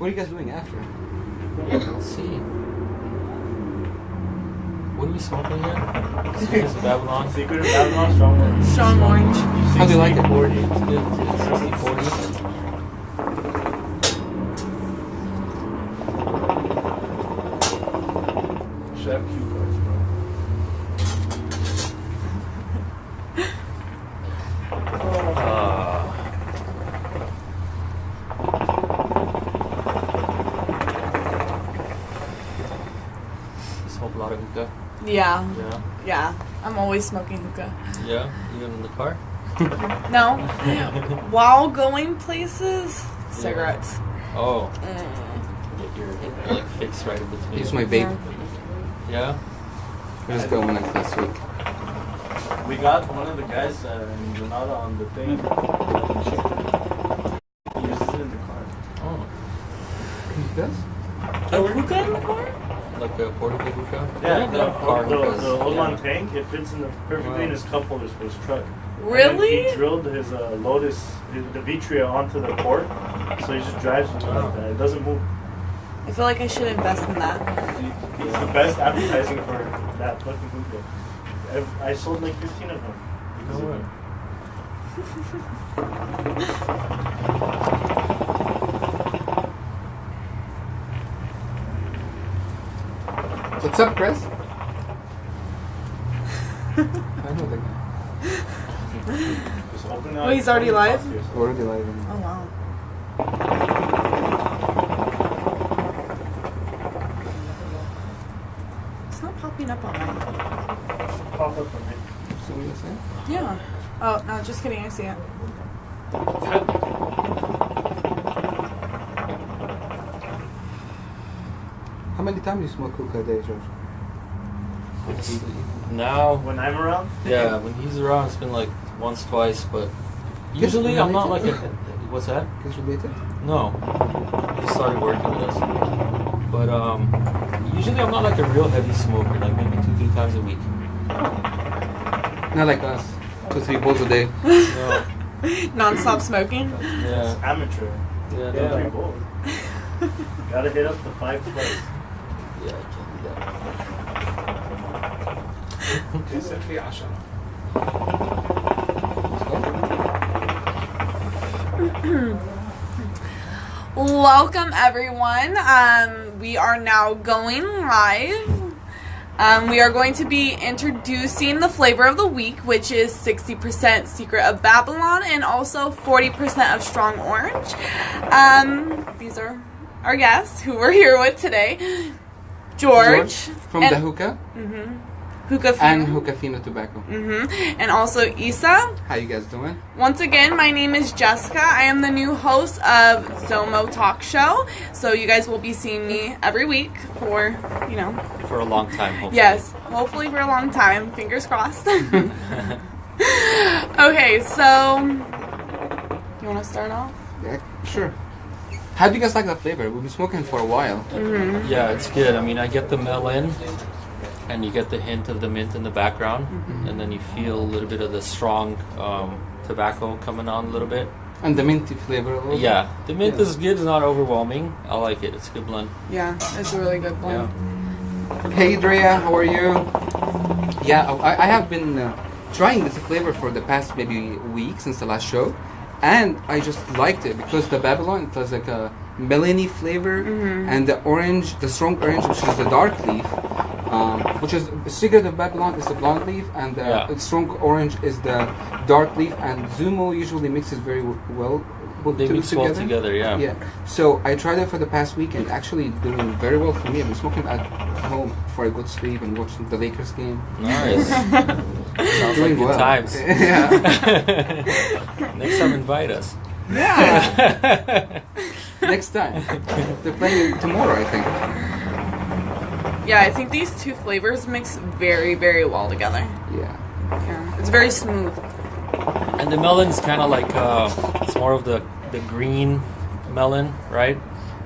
What are you guys doing after? Let's see. What are we smoking here? Secrets of Babylon. Secret of Babylon, strong orange. Strong orange. How do you like it? 40. It's good. It's 60-40. Should have cue cards, bro. Smoke a lot of hookah. Yeah. Yeah. Yeah. I'm always smoking hookah. Yeah. Even in the car. No. While going places, cigarettes. Oh. Get your like fix right in between. Use my vape. Yeah. I just got one like last week. We got one of the guys in Granada on the thing. He uses it in the car. Oh. He does? A hookah in the car? Like a portable hookah. Yeah, the car hookahs. the old Yeah. one tank, it fits in perfectly in his cup holders for his truck. Really? And he drilled his Lotus, the Vitria onto the port, so he just drives with it like that. It doesn't move. I feel like I should invest in that. It's the best advertising for that fucking hookah. I sold like 15 of them. Because of it. What's up, Chris? I know the guy. Just open Oh, he's already live? Already live. Oh, wow. It's not popping up on mine. Pop up for me. So what you saying? Yeah. Oh, no, just kidding. I see it. How many times you smoke hookah a day, George? Now, When I'm around, yeah, when he's around, it's been like once, twice, but usually I'm not like a. What's that? Kids related? No, he started working with us, but usually I'm not like a real heavy smoker, like maybe 2-3 times a week. Not like us. 2-3 bowls a day. No, Non-stop smoking? yeah, amateur. yeah, Yeah, no, pretty bold. Gotta hit up the 5 twice. yeah, I can't do that. Welcome, everyone. We are now going live. We are going to be introducing the flavor of the week, which is 60% Secret of Babylon and also 40% of Strong Orange. These are our guests who we're here with today. George from the hookah Hookah and Fino. Hookah Fino Tobacco. And also Isa. How you guys doing? Once again, my name is Jessica. I am the new host of Zomo Talk Show. So you guys will be seeing me every week for, you know. For a long time, hopefully. Yes, hopefully for a long time. Fingers crossed. Okay, so you want to start off? Yeah, sure. How do you guys like that flavor? We've been smoking for a while. Yeah, it's good. I mean, I get the melon, and you get the hint of the mint in the background, and then you feel a little bit of the strong tobacco coming on a little bit. And the minty flavor a little bit. Yeah, the mint is good. It's not overwhelming. I like it. It's a good blend. Yeah, it's a really good blend. Hey Drea, how are you? Yeah, I have been trying this flavor for the past maybe week since the last show, and I just liked it because the Babylon, it has like a melony flavor, and the orange, the strong orange, which is the dark leaf, which is Secret of Babylon is the blonde leaf, and the strong orange is the dark leaf, and Zomo usually mixes very well. They mix well together, yeah. Yeah. So I tried it for the past week and actually doing very well for me. I've been smoking at home for a good sleep and watching the Lakers game. Nice. Sounds Doing like good well. times. Yeah. Next time, invite us. Yeah. Next time. They're playing tomorrow, I think. Yeah, I think these two flavors mix very, very well together. Yeah. Yeah, it's very smooth. And the melon's kind of like, it's more of the green melon, right?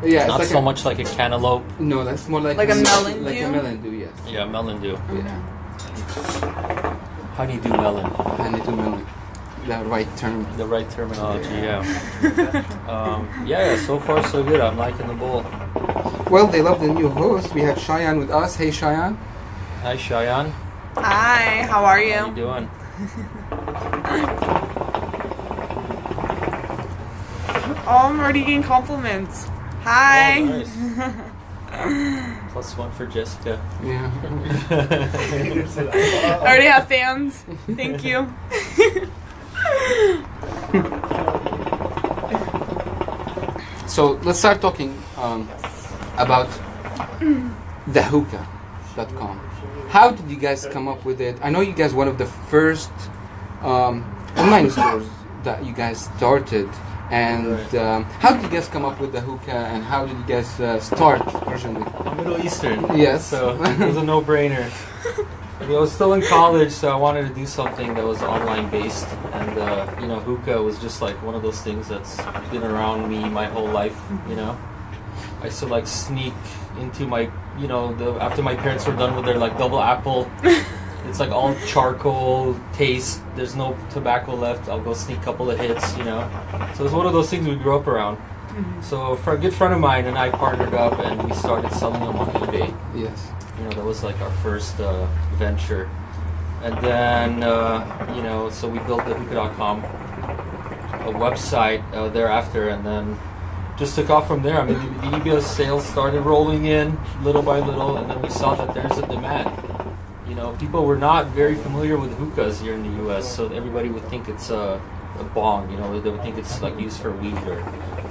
Yeah. It's Not like so much like a cantaloupe. No, that's more like a melon Like dew? a melon dew, yes. Yeah, melon dew. Yeah. How do you do melon? I need to melon. the right term. The right terminology, yeah. Yeah, so far so good. I'm liking the bowl. Well, they love the new host. We have Cheyenne with us. Hey, Cheyenne. Hi, Cheyenne. Hi, how are you? How you doing? Oh, I'm already getting compliments. Hi. Oh, nice. +1 for Jessica. Yeah. I already have fans. Thank you. So let's start talking about the hookah.com. How did you guys come up with it? I know you guys one of the first online stores that you guys started. And how did you guys come up with the hookah, and how did you guys start originally? I'm Middle Eastern. Yes. So it was a no-brainer. I was still in college, so I wanted to do something that was online based, and hookah was just like one of those things that's been around me my whole life. I used to like sneak into my, after my parents were done with their like double apple. It's like all charcoal taste. There's no tobacco left. I'll go sneak a couple of hits, So it's one of those things we grew up around. Mm-hmm. So for a good friend of mine and I partnered up and we started selling them on eBay. Yes. That was like our first venture. And then, so we built the hookah.com, a website thereafter, and then just took off from there. I mean, the eBay sales started rolling in little by little, and then we saw that there's a demand. People were not very familiar with hookahs here in the U.S., so everybody would think it's a bong. They would think it's like used for weed.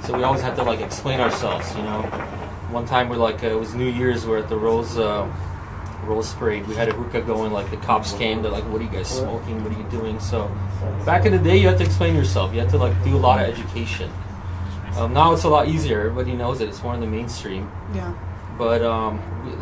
So we always had to like explain ourselves. One time we're like, it was New Year's. We're at the Rose Parade. We had a hookah going. Like the cops came. They're like, "What are you guys smoking? What are you doing?" So back in the day, you had to explain yourself. You had to like do a lot of education. Now it's a lot easier. Everybody knows it. It's more in the mainstream. Yeah. But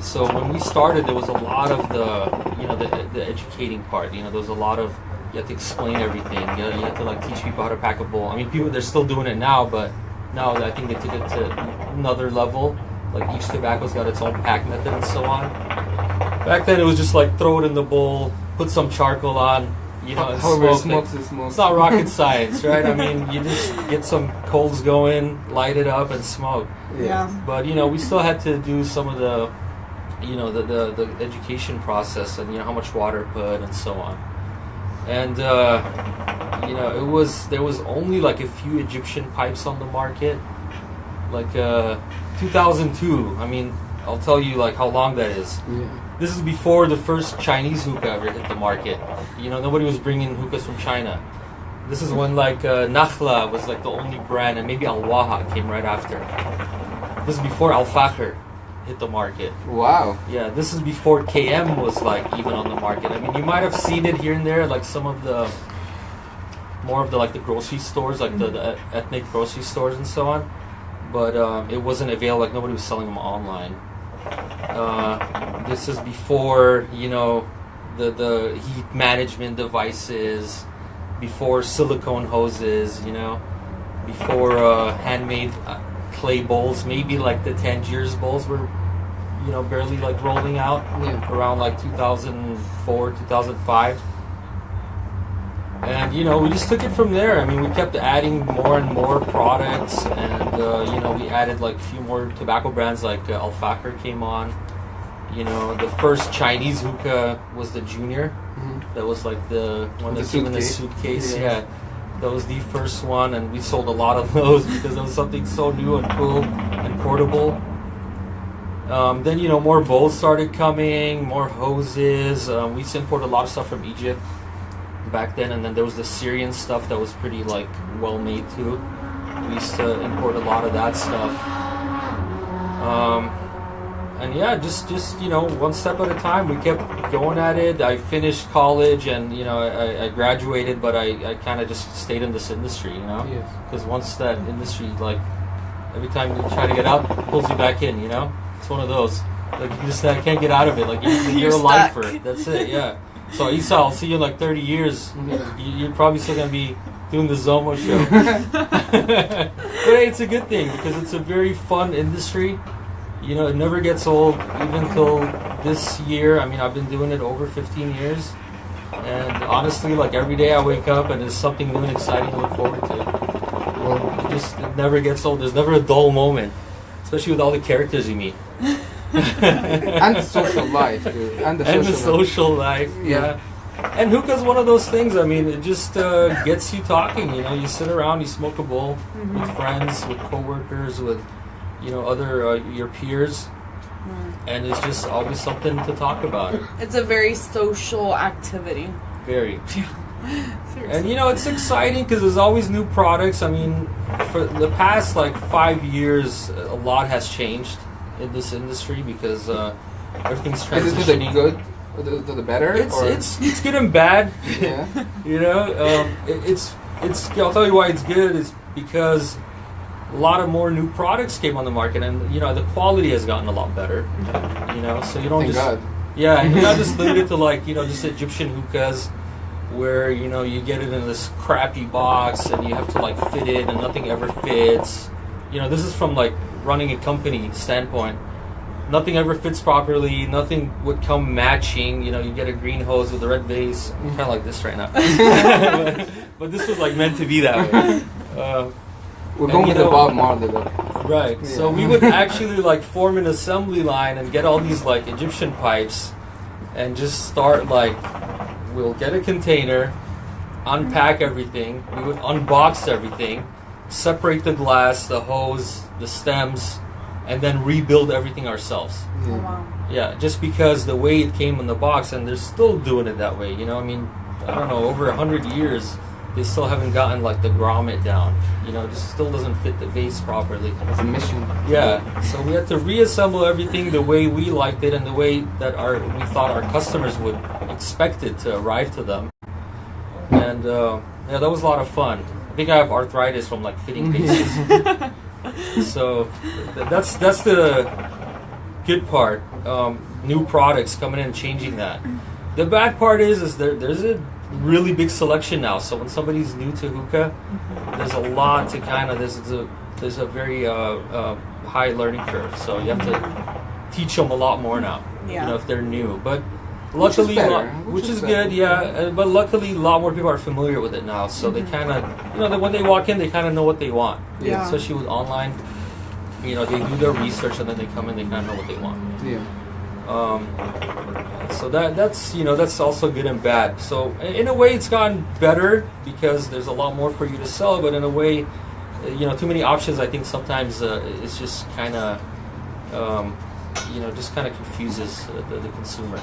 so when we started, there was a lot of the educating part. There was a lot of, you have to explain everything. You have to like teach people how to pack a bowl. I mean, they're still doing it now, but now I think they took it to another level. Like each tobacco's got its own pack method and so on. Back then, it was just like throw it in the bowl, put some charcoal on, and smoke it. It's not rocket science, right? I mean, you just get some coals going, light it up, and smoke. Yeah. But we still had to do some of the, the education process, and how much water put and so on. And there was only like a few Egyptian pipes on the market, like 2002. I mean, I'll tell you like how long that is. Yeah. This is before the first Chinese hookah ever hit the market. Nobody was bringing hookahs from China. This is when like Nakhla was like the only brand, and maybe Al-Waha came right after. This is before Al-Fakhr hit the market. Wow. Yeah, this is before KM was like even on the market. I mean, you might have seen it here and there, like some of the more of the like the grocery stores, like the ethnic grocery stores and so on. But it wasn't available. Like nobody was selling them online. This is before the heat management devices, before silicone hoses, before handmade clay bowls. Maybe like the Tangiers bowls were barely like rolling out around like 2004 2005. And we just took it from there. I mean, we kept adding more and more products, and we added like a few more tobacco brands, like Al-Fakhr came on. The first Chinese hookah was the Junior. Mm-hmm. That was like the one that's in the suitcase. Yeah, that was the first one, and we sold a lot of those because it was something so new and cool and portable. Then more bowls started coming, more hoses. We used to import a lot of stuff from Egypt back then, and then there was the Syrian stuff that was pretty like well made too. We used to import a lot of that stuff. And yeah, just one step at a time. We kept going at it. I finished college, and I graduated, but I kind of just stayed in this industry, because once that industry, like every time you try to get out, it pulls you back in. It's one of those, like you just can't get out of it. Like you're a lifer. That's it. Yeah. So Isa, I'll see you in like 30 years. You're probably still gonna be doing the Zomo show. But hey, it's a good thing because it's a very fun industry. It never gets old, even till this year. I mean, I've been doing it over 15 years. And honestly, like every day I wake up and there's something new and exciting to look forward to. Well, It never gets old. There's never a dull moment, especially with all the characters you meet. and the social life, dude. And the social life, yeah. And hookah's one of those things. I mean, it just gets you talking. You know, you sit around, you smoke a bowl with friends, with coworkers, with other your peers, and it's just always something to talk about. It's a very social activity. Very. Seriously. And it's exciting because there's always new products. I mean, for the past like 5 years, a lot has changed in this industry because everything's Is transitioning. it to the good, to the better? It's good and bad. Yeah. It's I'll tell you why it's good. It's because a lot of more new products came on the market, and the quality has gotten a lot better. So you don't Thank just God. yeah, you're not just limited to like just Egyptian hookahs, where you get it in this crappy box and you have to like fit it and nothing ever fits. This is from like running a company standpoint. Nothing ever fits properly. Nothing would come matching. You get a green hose with a red vase, kind of like this right now. but this was like meant to be that way. We're going with the Bob Marley though. Right. Yeah. So we would actually like form an assembly line and get all these like Egyptian pipes, and just start like we'll get a container, unpack everything. We would unbox everything, separate the glass, the hose, the stems, and then rebuild everything ourselves. Oh, wow. Yeah, just because the way it came in the box, and they're still doing it that way. I mean, I don't know, over 100 years, they still haven't gotten like the grommet down. It just still doesn't fit the vase properly. It's a mission. Yeah, so we had to reassemble everything the way we liked it and the way that we thought our customers would expect it to arrive to them. And that was a lot of fun. I think I have arthritis from like fitting pieces. So that's the good part. New products coming in and changing that. The bad part is there's a really big selection now. So when somebody's new to hookah, there's a lot to there's a very high learning curve. So you have to teach them a lot more now. Yeah. If they're new, but luckily, which is good, yeah. But luckily, a lot more people are familiar with it now, so they kind of, when they walk in, they kind of know what they want. Yeah. Especially with online, they do their research and then they come in, they kind of know what they want. Yeah. So that's also good and bad. So in a way, it's gotten better because there's a lot more for you to sell. But in a way, too many options. I think sometimes it's just kind of, just kind of confuses the consumer.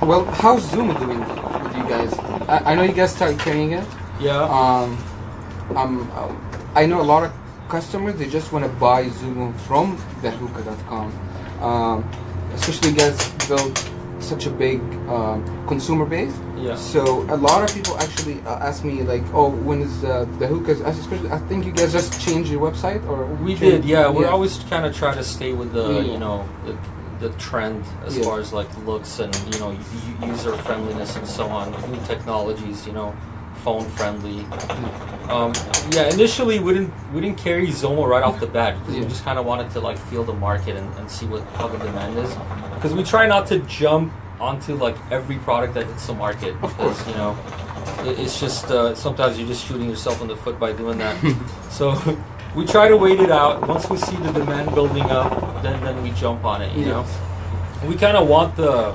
Well, how's Zomo doing with you guys? I know you guys started carrying it. Yeah. I know a lot of customers, they just want to buy Zomo from thehookah.com. Especially you guys built such a big consumer base. Yeah. So a lot of people actually ask me like, oh, when is the hookahs? Especially, I think you guys just changed your website, or We did, yeah. We're always kind of try to stay with the the trend as far as like looks and user friendliness and so on. New technologies, phone friendly. Initially we didn't carry Zomo right off the bat because we just kind of wanted to like feel the market and see how the demand is, because we try not to jump onto like every product that hits the market, because it's just sometimes you're just shooting yourself in the foot by doing that. So we try to wait it out. Once we see the demand building up, then we jump on it. We kind of want the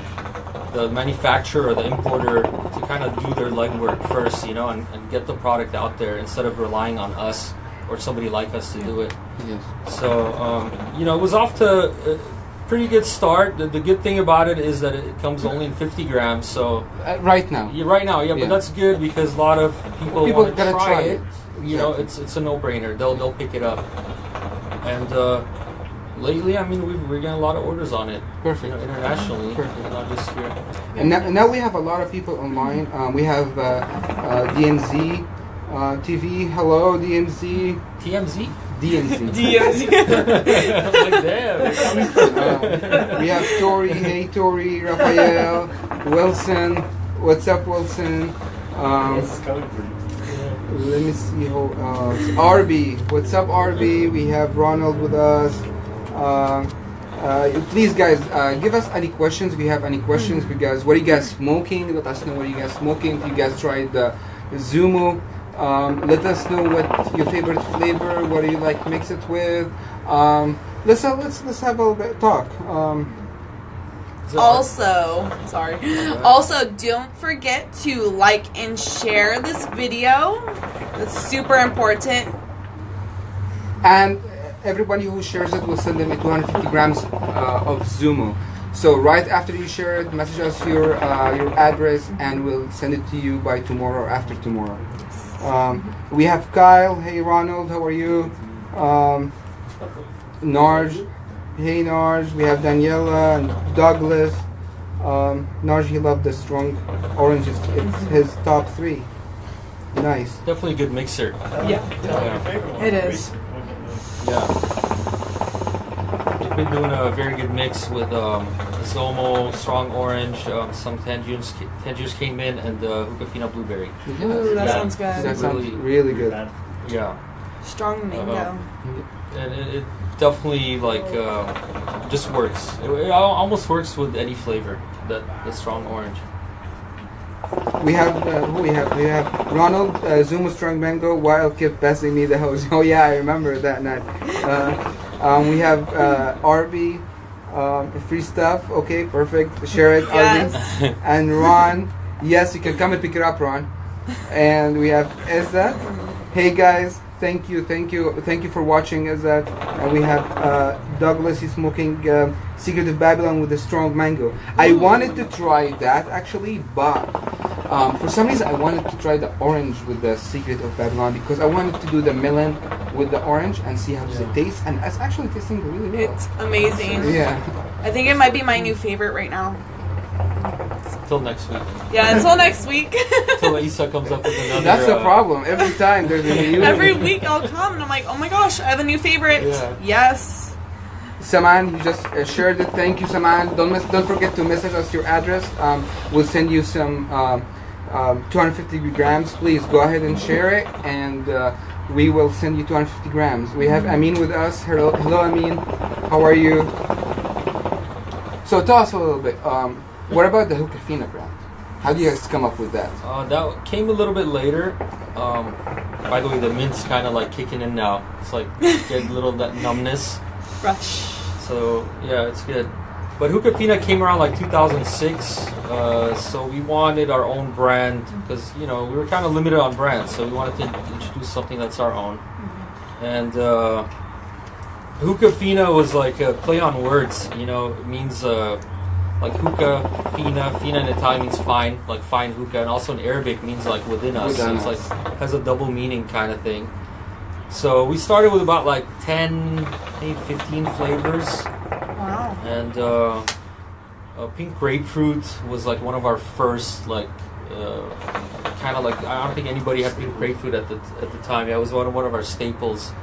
manufacturer or the importer to kind of do their legwork first, and get the product out there instead of relying on us or somebody like us to do it. Yes. So, it was off to a pretty good start. The good thing about it is that it comes only in 50 grams. So right now. But that's good because a lot of people want to gotta try it. Exactly. It's a no-brainer. They'll pick it up. And lately, I mean, we're getting a lot of orders on it. Perfect. Internationally, Perfect. not just here. And now we have a lot of people online. We have DMZ TV. Hello, DMZ. TMZ? DMZ. Like damn. We have Tori. Hey, Tori. Raphael. Wilson. What's up, Wilson? This is coming for you. Let me see who else. RB. What's up, RB? We have Ronald with us. Please, guys, give us any questions if you have any questions. Because what are you guys smoking? Let us know what you guys smoking. If you guys tried the Zomo, let us know what your favorite flavor. What do you like to mix it with? Let's have a little bit of talk. Also, don't forget to like and share this video. That's super important. And everybody who shares it will send them 250 grams of Zomo. So right after you share it, message us your address, and we'll send it to you by tomorrow or after tomorrow. We have Kyle. Hey Ronald, how are you? Narj. Hey Narj. We have Daniela and Douglas. Narj, he loved the strong orange. It's his top 3. Nice. Definitely a good mixer. It is. Yeah. We've been doing a very good mix with Zomo, strong orange, some tangerines came in, and Hookah Fina blueberry. Ooh, that sounds good. That sounds really good. Yeah. Strong mango. And it definitely just works. It almost works with any flavor. The strong orange. We have we have Ronald, Zomo strong mango. Wild kept passing me the hose. Oh yeah, I remember that night. We have RB, free stuff. Okay, perfect. Share it, Yes. RB. And Ron, yes, you can come and pick it up, Ron. And we have Izzat. Hey guys, thank you for watching, Izzat. And we have Douglas. He's smoking Secret of Babylon with a strong mango. I wanted to try that actually, but for some reason I wanted to try the orange with the Secret of Babylon because I wanted to do the melon with the orange and see how does it taste, and it's actually tasting really well. It's amazing. Yeah. I think it might be my new favorite right now. Till next week. Yeah, until next week. Till Isa comes up with another. That's the problem. Every time there's a new. Every week I'll come and I'm like, oh my gosh, I have a new favorite. Yeah. Yes. Saman, you just shared it. Thank you, Saman. Don't forget to message us your address. We'll send you some 250 grams. Please go ahead and share it, and we will send you 250 grams. We have Amin with us. Hello, Amin. How are you? So tell us a little bit. What about the Hookah Fina brand? How do you guys come up with that? That came a little bit later. By the way, the mint's kind of like kicking in now. It's like getting a little that numbness. Rush. So yeah, it's good. But Hookah Fina came around like 2006. So we wanted our own brand because we were kind of limited on brands. So we wanted to introduce something that's our own. And Hookah Fina was like a play on words. It means like hookah, fina in Italian means fine, like fine hookah, and also in Arabic means like within us. So it's like has a double meaning kind of thing. So we started with about like 10, maybe 15 flavors. Wow. And pink grapefruit was like one of our first kind of like I don't think anybody had pink grapefruit at the time. Yeah, it was one of our staples.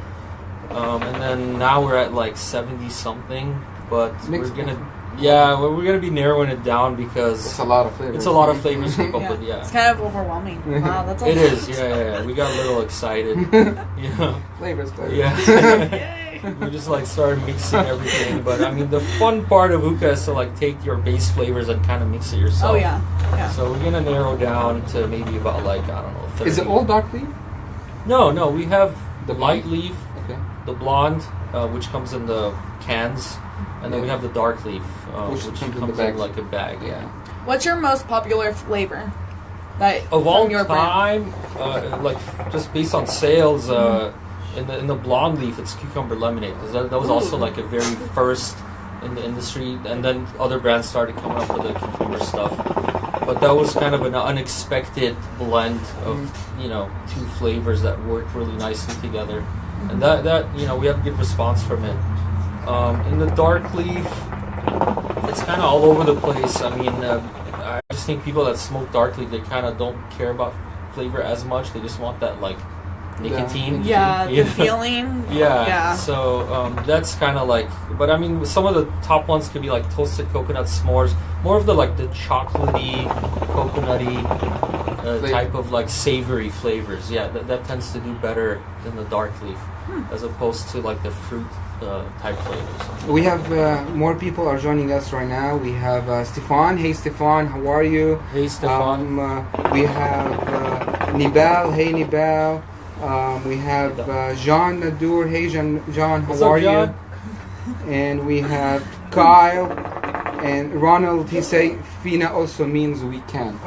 And then now we're at like 70 something, but we're gonna be narrowing it down because it's a lot of flavors. It's a lot of flavors to keep up with. Yeah, it's kind of overwhelming. Wow, that's a it lot. is. Yeah. We got a little excited. Flavors. Yeah. We just like started mixing everything. But I mean, the fun part of hookah is to like take your base flavors and kind of mix it yourself. Oh yeah. So we're gonna narrow down to maybe about like I don't know. 30. Is it all dark leaf? No. We have the light leaf, the blonde, which comes in the cans. And then we have the dark leaf, which comes in like a bag. Yeah. What's your most popular flavor? Of all time, like just based on sales, in the blonde leaf, it's cucumber lemonade because that was also like a very first in the industry, and then other brands started coming up with the cucumber stuff. But that was kind of an unexpected blend of two flavors that worked really nicely together, and that we have good response from it. In the dark leaf, it's kind of all over the place. I mean, I just think people that smoke dark leaf, they kind of don't care about flavor as much. They just want that like nicotine. Yeah, the feeling. Yeah. So that's kind of like, but I mean, some of the top ones could be like toasted coconut s'mores, more of the like the chocolatey, coconutty type of like savory flavors. Yeah, that tends to do better than the dark leaf, as opposed to like the fruit type flavors. We have more people are joining us right now. We have Stefan. Hey Stefan, how are you? Hey Stefan. We have Nibal. Hey Nibal. We have Jean Nadur. Hey Jean, how What's are up, John? you? And we have Kyle and Ronald. He say Fina also means we can.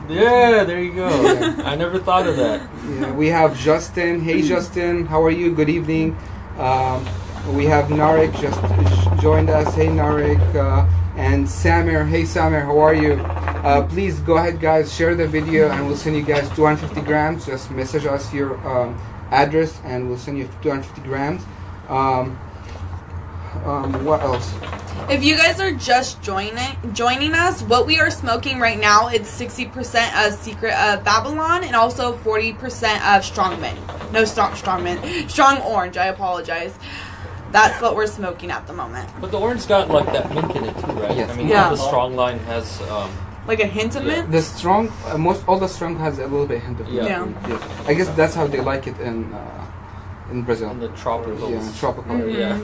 Yeah, there you go. Yeah. I never thought of that. Yeah, we have Justin. Hey Justin, how are you? Good evening. We have Narek just joined us. Hey Narek. And Samir. Hey Samir, how are you? Please go ahead guys, share the video and we'll send you guys 250 grams. Just message us your address and we'll send you 250 grams. What else? If you guys are just joining us, what we are smoking right now is 60% of Secret of Babylon and also 40% of Strongman. No, Strongman. Strong Orange, I apologize. That's what we're smoking at the moment. But the orange got like that mint in it too, right? Yes. I mean, Yeah. the strong line has. Like a hint of Yeah. mint? The strong, all the strong has a little bit hint of Yeah. Yeah. Yes. I guess that's how they like it in Brazil. In the tropicals. Yeah, tropical. Mhm. Yeah.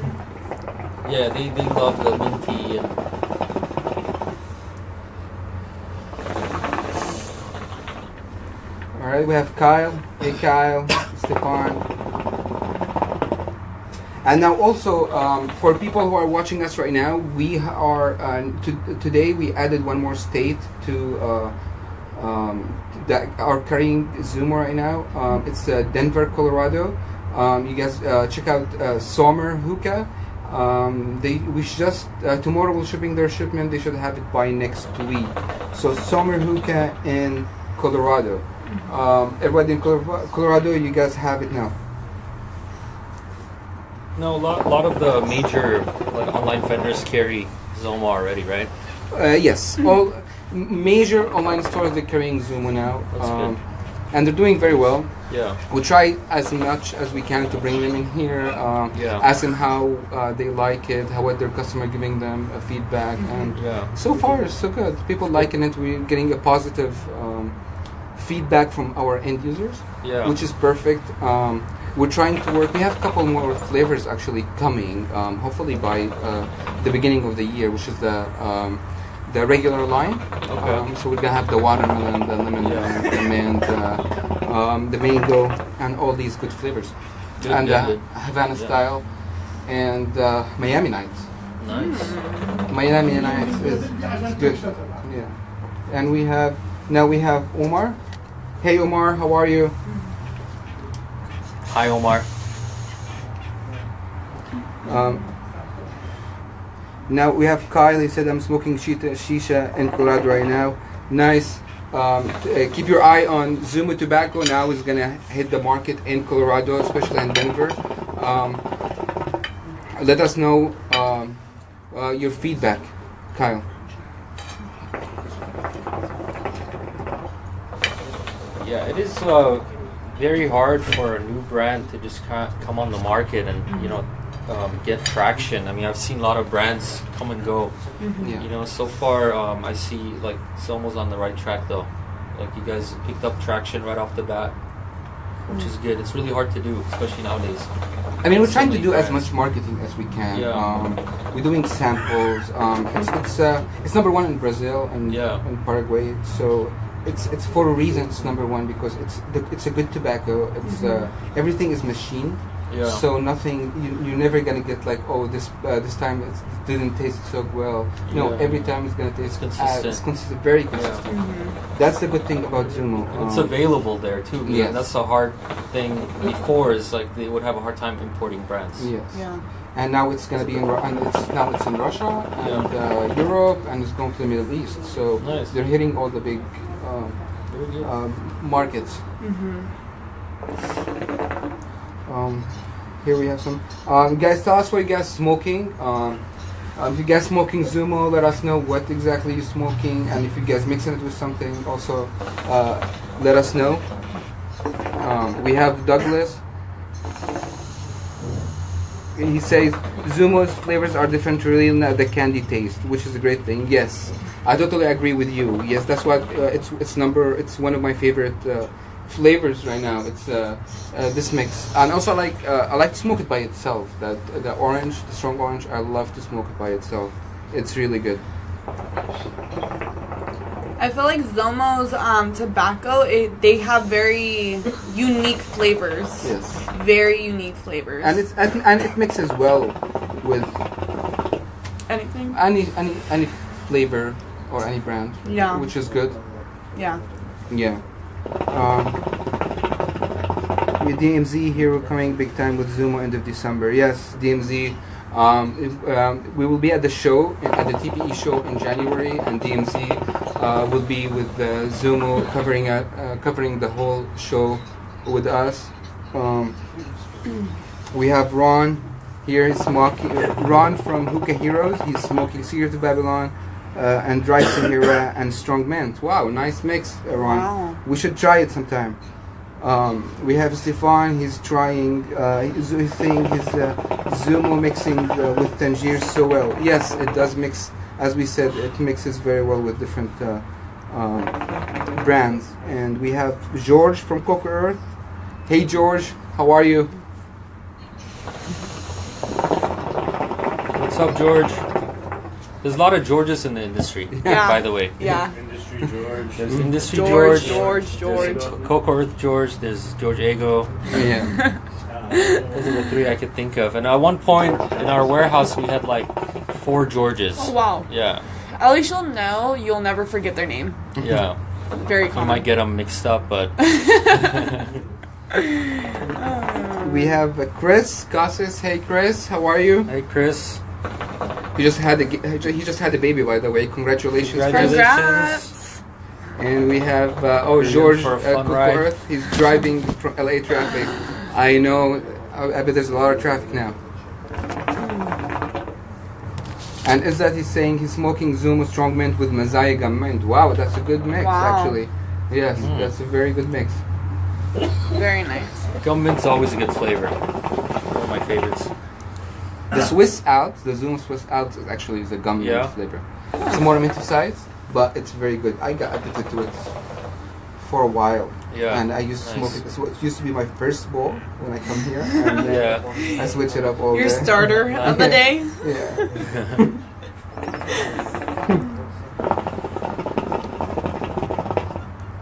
Yeah, they love the minty and All right, we have Kyle. Hey Kyle, Stefan. And now also for people who are watching us right now, we are today we added one more state to that are carrying Zomo right now. It's Denver, Colorado. You guys check out Sommer Hookah. We just tomorrow we're shipping their shipment. They should have it by next week. So Sommer Hookah in Colorado. Everybody in Colorado, you guys have it now. no, a lot of the major like online vendors carry Zomo already, right? Yes, all major online stores are carrying Zomo now, That's good. and they're doing very well. Yeah. We try as much as we can to bring them in here, Yeah. ask them how they like it, how what their customer giving them feedback, and Yeah. so far it's so good. People liking it. We're getting a positive feedback from our end users, Yeah. which is perfect. We're trying to work. We have a couple more flavors actually coming, hopefully by the beginning of the year, which is the regular line. Okay. So we're gonna have the watermelon, the lemon, Yeah. the mint, the mango, and all these good flavors. Good, And good, good. Havana Yeah. style, and Miami Nights. Nice. Miami Nights is good. Yeah. And we have Omar. Hey Omar, how are you? Hi, Omar. Now we have Kyle. He said I'm smoking shisha in Colorado right now. Nice. Keep your eye on Zomo Tobacco. Now is gonna hit the market in Colorado, especially in Denver. Let us know your feedback, Kyle. Yeah, it is very hard for a new brand to just come on the market and get traction. I mean, I've seen a lot of brands come and go. Yeah. You know, so far I see like Zomo's on the right track though. Like you guys picked up traction right off the bat, which is good. It's really hard to do, especially nowadays. I mean, we're trying to So do many as brands. much marketing as we can. Yeah. We're doing samples. It's number one in Brazil and Yeah. in Paraguay. So it's for a reason. It's number one because it's a good tobacco. It's everything is machined. Yeah. So nothing. You're never gonna get like, oh, this time it didn't taste so well. No, Yeah. every time it's gonna taste consistent. It's consistent, very consistent. That's the good thing about Zomo. And it's available there too. Man. Yes. That's the hard thing. Before is like they would have a hard time importing brands. Yes. Yeah. And now it's going to be it's in Russia and Europe, and it's going to the Middle East. So Nice. they're hitting all the big Very good. markets. Here we have some. Guys, tell us what you guys smoking. If you guys smoking Zomo, let us know what exactly you're smoking, and if you guys mixing it with something, also let us know. We have Douglas. He says Zumo's flavors are different, really not the candy taste, which is a great thing. Yes, I totally agree with you. Yes, that's what it's one of my favorite flavors right now. It's this mix, and also I like to smoke it by itself. That the orange, the strong orange, I love to smoke it by itself. It's really good. I feel like Zomo's tobacco, they have very unique flavors. Yes, Very unique flavors. and it mixes well with Anything? any flavor or any brand. Yeah. Which is good. Yeah. Yeah. With DMZ here, we're coming big time with Zomo end of December. Yes, DMZ. We will be at the show, at the TPE show in January, and DMZ will be with Zomo covering the whole show with us. We have Ron here. He's smoking. Ron from Hookah Heroes. He's smoking Secret of Babylon and Dry Sahara and Strong Mint. Wow, nice mix, Ron. Wow. We should try it sometime. We have Stefan. He's trying. He's saying his Zomo mixing with Tangier so well. Yes, it does mix. As we said, it mixes very well with different brands. And we have George from Coco Earth. Hey George, how are you? What's up, George? There's a lot of Georges in the industry, Yeah. by the way. Yeah. Industry George. There's Industry George, George, George. there's Coco Earth George, there's George Ego. Yeah. Those are the three I could think of. And at one point in our warehouse, we had like 4 Georges. Oh, wow. Yeah, At least you'll know. You'll never forget their name. yeah. Very You common. might get them mixed up, but We have Chris Cassis. Hey Chris, how are you? hey, Chris. He just had a baby, by the way. Congratulations, Chris. Congrats. And we have You're in George for a fun Coco ride. Earth. He's driving from LA traffic. I know. I bet there's a lot of traffic now. And is that he's saying he's smoking Zomo Strong Mint with Mazaya Gum Mint. Wow, that's a good mix, Wow. actually. Yes, that's a very good mix. Very nice. Gum mint's always a good flavor. One of my favorites. The Swiss Out, the Zoom Swiss Out, actually is a gum mint Yeah. flavor. It's more minty size, but it's very good. I got addicted to it for a while. Yeah. And I used to smoke Nice. it. So it used to be my first bowl when I come here. And then Yeah. I switch it up all Your day. starter of the day. Yeah.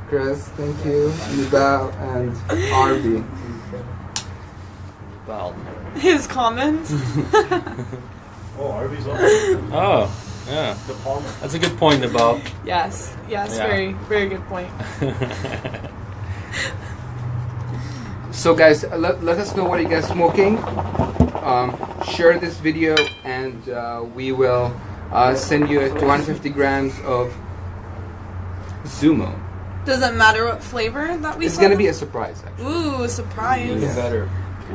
Chris, thank you. Nibal and Arby. Wow. His comments. Oh, Arby's on Oh, yeah. the palm. That's a good point about. Yes. Yes. Yeah. Very, very good point. So guys, let us know what you guys smoking. Share this video and we will send you 250 grams of Zomo. Doesn't matter what flavor that we. It's sell? gonna be a surprise, actually. Ooh, surprise! Even Yeah. better.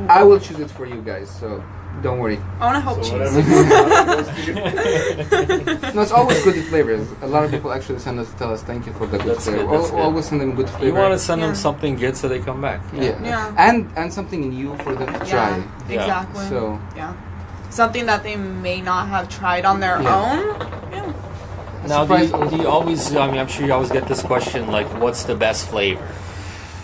I will choose it for you guys, so don't worry. I want to help So choose. whatever goes to you. No, it's always good flavors. A lot of people actually send us, tell us thank you for the good That's flavor. good, that's good. Always send them good flavor. You want to send Yeah. them something good so they come back. yeah. Yeah. And something new for them to Yeah, try. Yeah. exactly. So Yeah, something that they may not have tried on their Yeah. own. Yeah. Now, surprise- do you always? I mean, I'm sure you always get this question, like, what's the best flavor?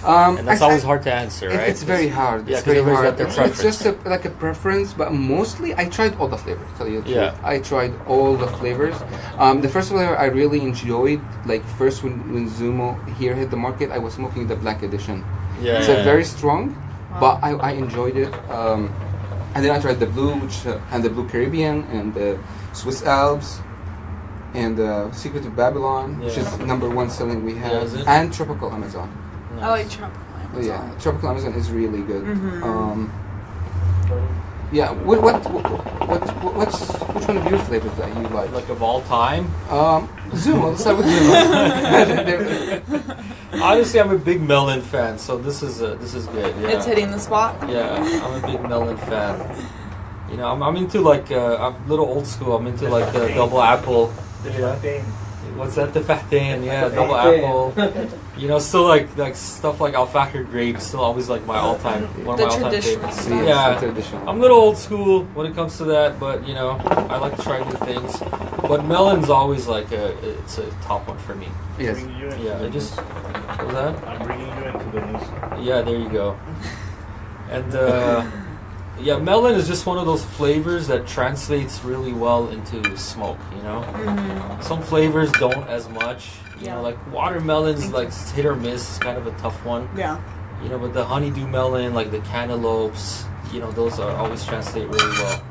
And that's I- always I- hard to answer, right? It's very hard. Yeah, It's 'cause very everybody's hard. got their It's just preference. like a preference, but mostly I tried all the flavors. Tell you the truth. Yeah. I tried all the flavors. The first flavor I really enjoyed, like first when Zumo here hit the market, I was smoking the Black Edition. Yeah, It's yeah, a yeah. very strong, but I enjoyed it. And then I tried the blue, and the Blue Caribbean, and the Swiss Alps, and the Secret of Babylon, which Yeah. is #1 selling we have, Yeah, is it? and Tropical Amazon. I like tropical Oh, yeah, Amazon. Tropical Amazon is really good. Mhm. Yeah, which one of your flavors that you like? Like of all time. Zumo. Let's start with Zumo. Honestly, I'm a big melon fan, so this is good. Yeah. It's hitting the spot. Yeah, I'm a big melon fan. You know, I'm into like I'm a little old school. I'm into like the double apple. The Yeah. champagne. What's that? The Fahtain, yeah, double apple. You know, still like stuff like alfalfa grapes. Still always like my all-time one of The my all-time traditional favorites. stuff. Yeah, Traditional. I'm a little old school when it comes to that, but you know, I like to try new things. But melon's always like it's a top one for me. Yes. Bringing you into Yeah, the it just what was that? I'm bringing you into good news. Yeah, there you go. And yeah, melon is just one of those flavors that translates really well into smoke. You know, some flavors don't as much. You know, like watermelon's like hit or miss. It's kind of a tough one. Yeah. You know, but the honeydew melon, like the cantaloupes, you know, those are always translate really well.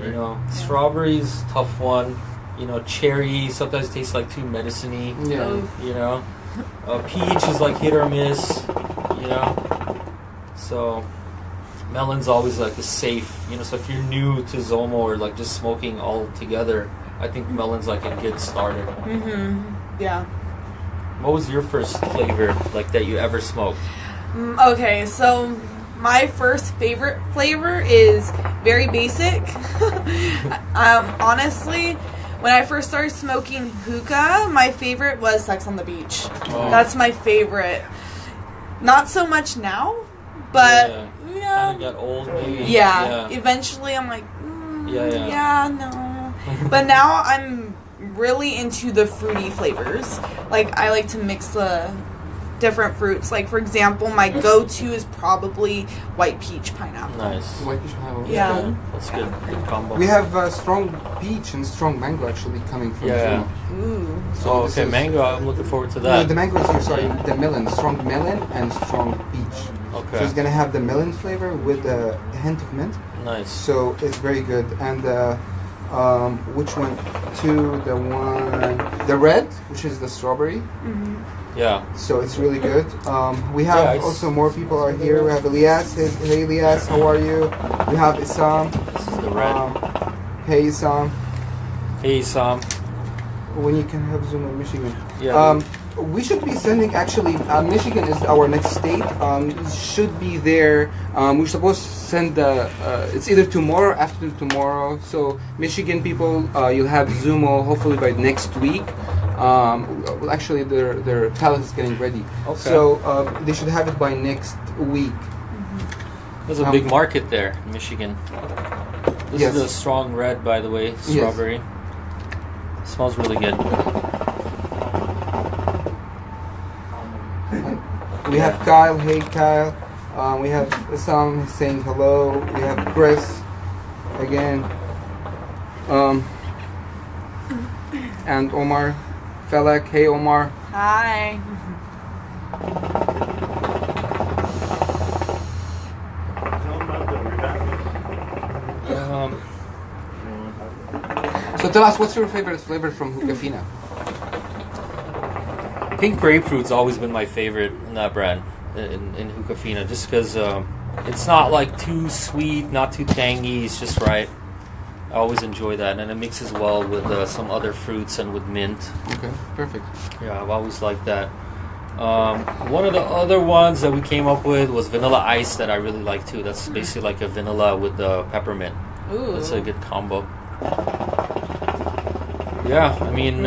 You know, strawberries, tough one. You know, cherry sometimes tastes like too medicine-y. Yeah. You know, peach is like hit or miss. You know, so melon's always like a safe. You know, so if you're new to Zomo or like just smoking all together, I think melon's like a good starter. Yeah. What was your first flavor like that you ever smoked? Okay, so my first favorite flavor is very basic. Honestly, when I first started smoking hookah, my favorite was Sex on the Beach. Oh. That's my favorite. Not so much now, but kind of got old maybe. Yeah. Eventually, I'm like, no. But now I'm really into the fruity flavors. Like, I like to mix the different fruits. Like, for example, my go-to is probably white peach pineapple. Nice. White peach pineapple. Yeah. That's good. Good combo. We have strong peach and strong mango actually coming from Zomo. Ooh. So this is- mango. I'm looking forward to No, that. the mango is here, sorry, the melon, strong melon and strong peach. Okay. So it's gonna have the melon flavor with a hint of mint. Nice. So it's very good. And which one? The red, which is the strawberry. Yeah. So it's really good. We have also more people are here. We have Elias. Hey Elias, how are you? We have Isam. This is the red. Hey Isam. Hey, Sam. When you can have Zoom in Michigan. Yeah. We should be sending, actually, Michigan is our next state. Should be there. We're supposed to send it's either tomorrow or after tomorrow. So, Michigan people, you'll have Zomo hopefully by next week. Well, actually, their palette is getting ready. Okay. So, they should have it by next week. There's a big market there in Michigan. This Yes. is a strong red, by the way, strawberry. Smells really good. We have Kyle. Hey, Kyle. We have Sam saying hello. We have Chris again. And Omar Felak. Hey, Omar. Hi. So tell us, what's your favorite flavor from Hookah Fina? Pink grapefruit's always been my favorite in that brand, in Hookah Fina, just because it's not like too sweet, not too tangy, it's just right. I always enjoy that, and it mixes well with some other fruits and with mint. Okay, perfect. Yeah, I've always liked that. One of the other ones that we came up with was vanilla ice that I really like too. That's basically like a vanilla with the peppermint. Ooh. That's a good combo. Yeah, I mean,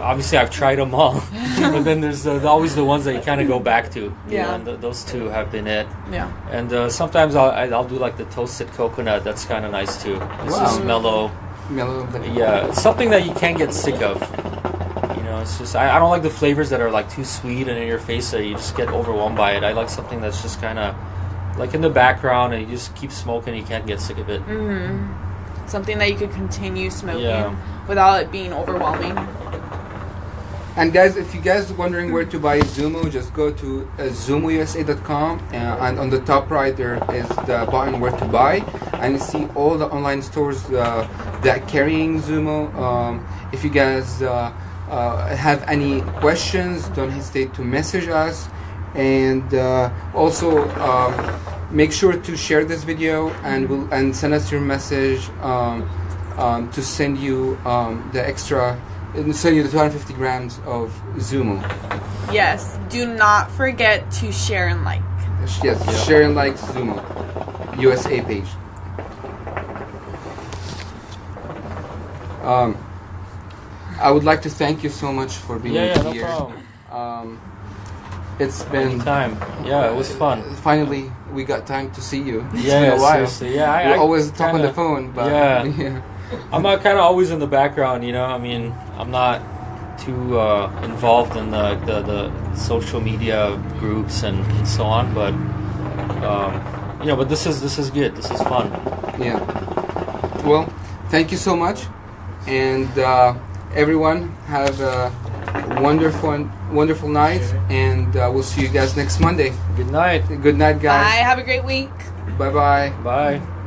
obviously I've tried them all, but then there's always the ones that you kind of go back to. Yeah. And those two have been it. Yeah. And sometimes I'll do like the toasted coconut. That's kind of nice too. It's Wow. just mellow. Mellow. Yeah, it's something that you can't get sick of. You know, it's just I don't like the flavors that are like too sweet and in your face that you just get overwhelmed by it. I like something that's just kind of like in the background and you just keep smoking and you can't get sick of it. Something that you could continue smoking Yeah. without it being overwhelming. And guys, if you guys are wondering where to buy Zomo, just go to zomousa.com and on the top right there is the button where to buy, and you see all the online stores that carrying Zomo. If you guys have any questions, don't hesitate to message us, and also make sure to share this video and send us your message to send you the extra. And send you the 250 grams of Zomo. Yes. Do not forget to share and like. Yes, share and like Zomo USA page. I would like to thank you so much for being Yeah, no here. problem. It's been Anytime. Yeah, it was fun. Finally, we got time to see you. It's Yeah, been a while. seriously. Yeah, We I always talk on kinda- the phone, but yeah. I'm not kind of always in the background, you know. I mean, I'm not too involved in the social media groups and so on. But but this is good. This is fun. Yeah. Well, thank you so much, and everyone have a wonderful night, and we'll see you guys next Monday. Good night. Good night, guys. Bye. Have a great week. Bye bye. Bye.